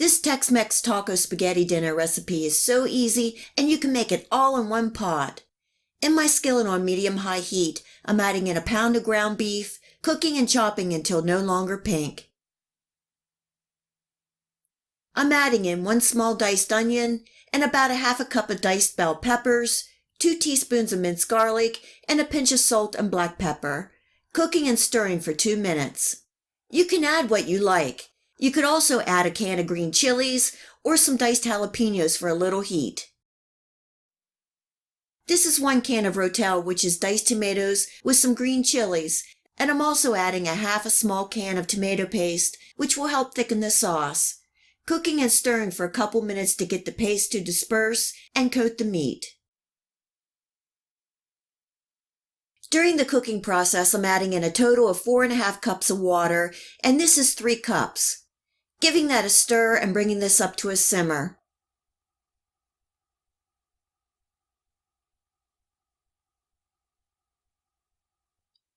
This Tex Mex taco spaghetti dinner recipe is so easy and you can make it all in one pot. In my skillet on medium-high heat, I'm adding in a pound of ground beef, cooking and chopping until no longer pink. I'm adding in 1 small diced onion and about a half a cup of diced bell peppers, 2 teaspoons of minced garlic, and a pinch of salt and black pepper, cooking and stirring for 2 minutes. You can add what you like. You could also add a can of green chilies or some diced jalapenos for a little heat. This is 1 can of Rotelle, which is diced tomatoes with some green chilies, and I'm also adding a half a small can of tomato paste, which will help thicken the sauce. Cooking and stirring for a couple minutes to get the paste to disperse and coat the meat. During the cooking process, I'm adding in a total of 4½ cups of water, and this is 3 cups. Giving that a stir and bringing this up to a simmer.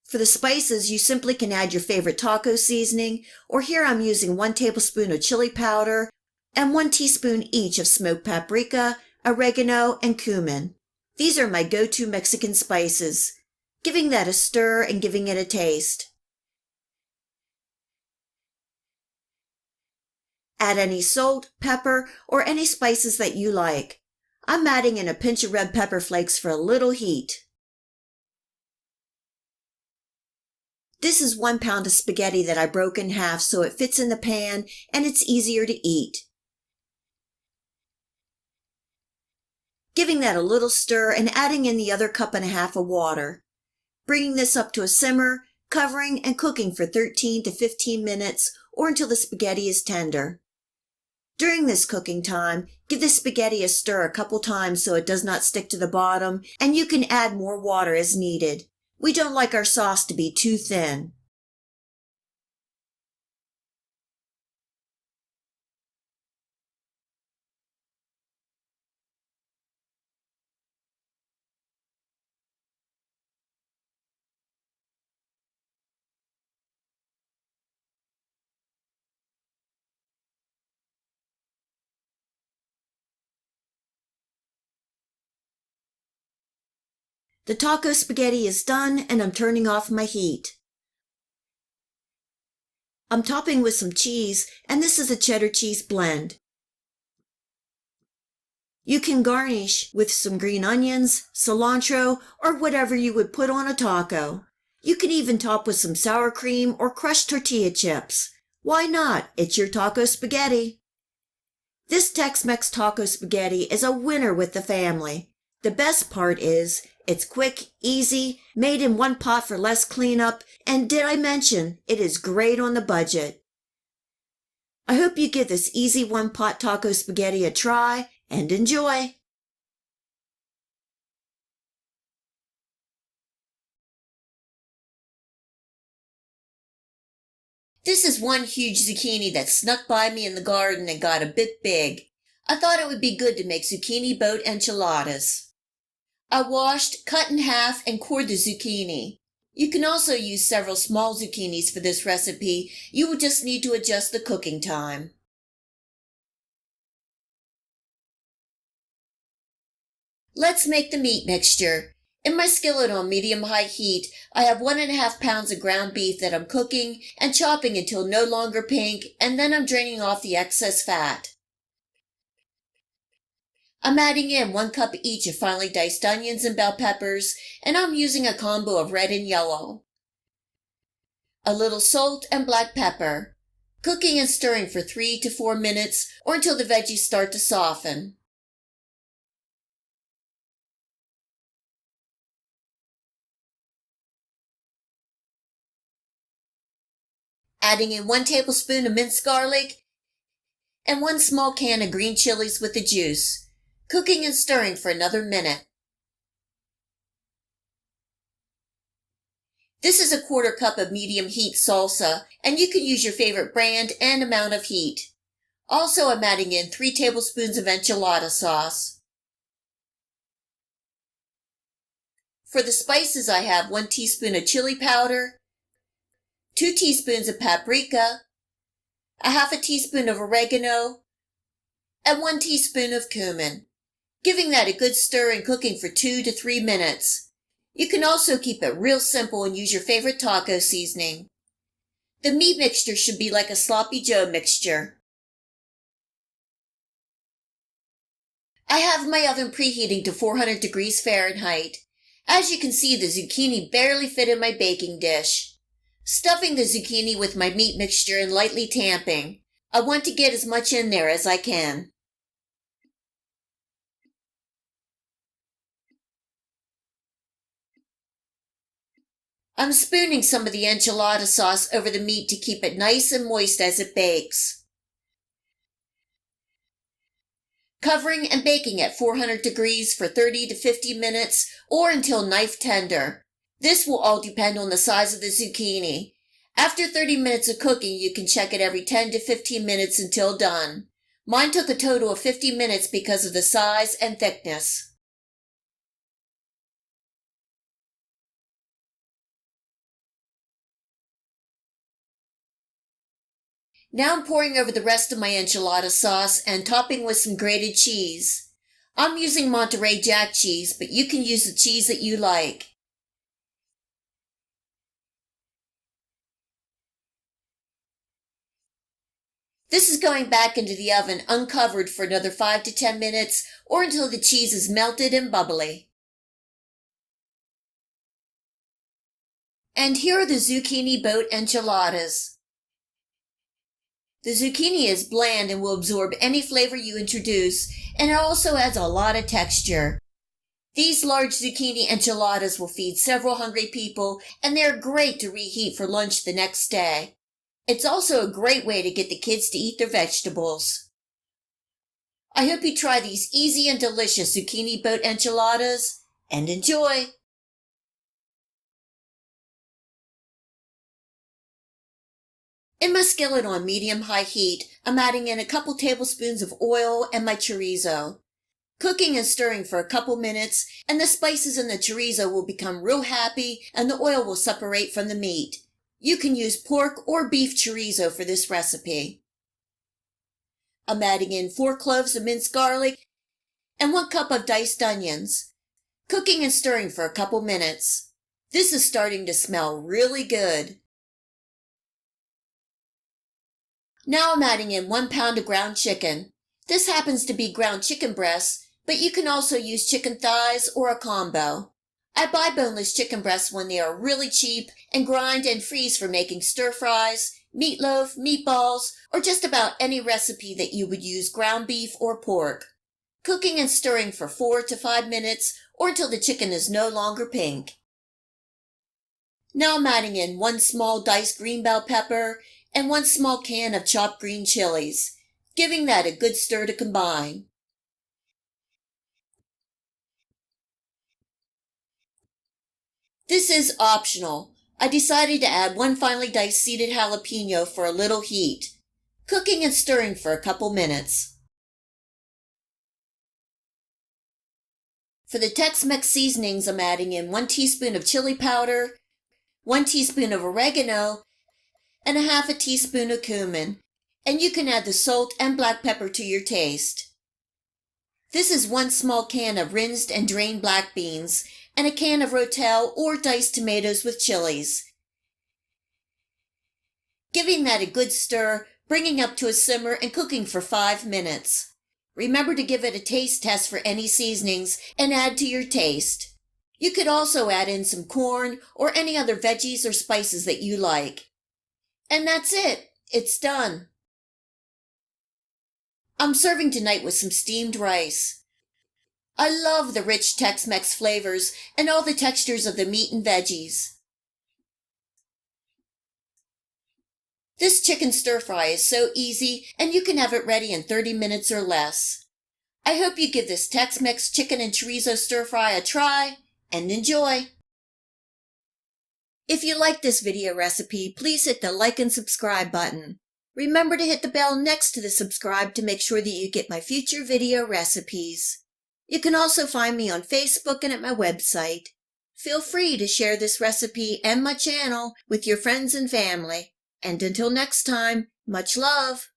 For the spices, you simply can add your favorite taco seasoning, or here I'm using 1 tablespoon of chili powder and 1 teaspoon each of smoked paprika, oregano, and cumin. These are my go-to Mexican spices. Giving that a stir and giving it a taste. Add any salt, pepper, or any spices that you like. I'm adding in a pinch of red pepper flakes for a little heat. This is 1 pound of spaghetti that I broke in half so it fits in the pan and it's easier to eat. Giving that a little stir and adding in the other 1.5 cups of water. Bringing this up to a simmer, covering and cooking for 13 to 15 minutes or until the spaghetti is tender. During this cooking time, give the spaghetti a stir a couple times so it does not stick to the bottom, and you can add more water as needed. We don't like our sauce to be too thin. The taco spaghetti is done and I'm turning off my heat. I'm topping with some cheese, and this is a cheddar cheese blend. You can garnish with some green onions, cilantro, or whatever you would put on a taco. You can even top with some sour cream or crushed tortilla chips. Why not? It's your taco spaghetti. This Tex-Mex taco spaghetti is a winner with the family. The best part is, it's quick, easy, made in one pot for less cleanup, and did I mention, it is great on the budget. I hope you give this easy one-pot taco spaghetti a try, and enjoy! This is 1 huge zucchini that snuck by me in the garden and got a bit big. I thought it would be good to make zucchini boat enchiladas. I washed, cut in half, and cored the zucchini. You can also use several small zucchinis for this recipe. You will just need to adjust the cooking time. Let's make the meat mixture. In my skillet on medium-high heat, I have 1½ pounds of ground beef that I'm cooking and chopping until no longer pink, and then I'm draining off the excess fat. I'm adding in 1 cup each of finely diced onions and bell peppers, and I'm using a combo of red and yellow. A little salt and black pepper. Cooking and stirring for 3 to 4 minutes or until the veggies start to soften. Adding in 1 tablespoon of minced garlic and 1 small can of green chilies with the juice. Cooking and stirring for another minute. This is a 1/4 cup of medium heat salsa, and you can use your favorite brand and amount of heat. Also, I'm adding in 3 tablespoons of enchilada sauce. For the spices, I have 1 teaspoon of chili powder, 2 teaspoons of paprika, a half a teaspoon of oregano, and 1 teaspoon of cumin, giving that a good stir and cooking for 2 to 3 minutes. You can also keep it real simple and use your favorite taco seasoning. The meat mixture should be like a sloppy Joe mixture. I have my oven preheating to 400 degrees Fahrenheit. As you can see, the zucchini barely fit in my baking dish. Stuffing the zucchini with my meat mixture and lightly tamping. I want to get as much in there as I can. I'm spooning some of the enchilada sauce over the meat to keep it nice and moist as it bakes. Covering and baking at 400 degrees for 30 to 50 minutes or until knife tender. This will all depend on the size of the zucchini. After 30 minutes of cooking, you can check it every 10 to 15 minutes until done. Mine took a total of 50 minutes because of the size and thickness. Now I'm pouring over the rest of my enchilada sauce and topping with some grated cheese. I'm using Monterey Jack cheese, but you can use the cheese that you like. This is going back into the oven uncovered for another 5 to 10 minutes or until the cheese is melted and bubbly. And here are the zucchini boat enchiladas. The zucchini is bland and will absorb any flavor you introduce, and it also adds a lot of texture. These large zucchini enchiladas will feed several hungry people, and they're great to reheat for lunch the next day. It's also a great way to get the kids to eat their vegetables. I hope you try these easy and delicious zucchini boat enchiladas, and enjoy! In my skillet on medium-high heat, I'm adding in a couple tablespoons of oil and my chorizo. Cooking and stirring for a couple minutes, and the spices in the chorizo will become real happy and the oil will separate from the meat. You can use pork or beef chorizo for this recipe. I'm adding in 4 cloves of minced garlic and 1 cup of diced onions. Cooking and stirring for a couple minutes. This is starting to smell really good. Now I'm adding in 1 pound of ground chicken. This happens to be ground chicken breasts, but you can also use chicken thighs or a combo. I buy boneless chicken breasts when they are really cheap and grind and freeze for making stir fries, meatloaf, meatballs, or just about any recipe that you would use ground beef or pork. Cooking and stirring for 4 to 5 minutes or until the chicken is no longer pink. Now I'm adding in 1 small diced green bell pepper and 1 small can of chopped green chilies, giving that a good stir to combine. This is optional. I decided to add 1 finely diced seeded jalapeno for a little heat. Cooking and stirring for a couple minutes. For the Tex Mex seasonings, I'm adding in 1 teaspoon of chili powder, 1 teaspoon of oregano, and a half a teaspoon of cumin, and you can add the salt and black pepper to your taste. This is 1 small can of rinsed and drained black beans, and a can of Rotelle or diced tomatoes with chilies. Giving that a good stir, bringing up to a simmer and cooking for 5 minutes. Remember to give it a taste test for any seasonings and add to your taste. You could also add in some corn or any other veggies or spices that you like. And that's it. It's done. I'm serving tonight with some steamed rice. I love the rich Tex-Mex flavors and all the textures of the meat and veggies. This chicken stir-fry is so easy and you can have it ready in 30 minutes or less. I hope you give this Tex-Mex chicken and chorizo stir-fry a try and enjoy. If you like this video recipe, please hit the like and subscribe button. Remember to hit the bell next to the subscribe to make sure that you get my future video recipes. You can also find me on Facebook and at my website. Feel free to share this recipe and my channel with your friends and family. And until next time, much love!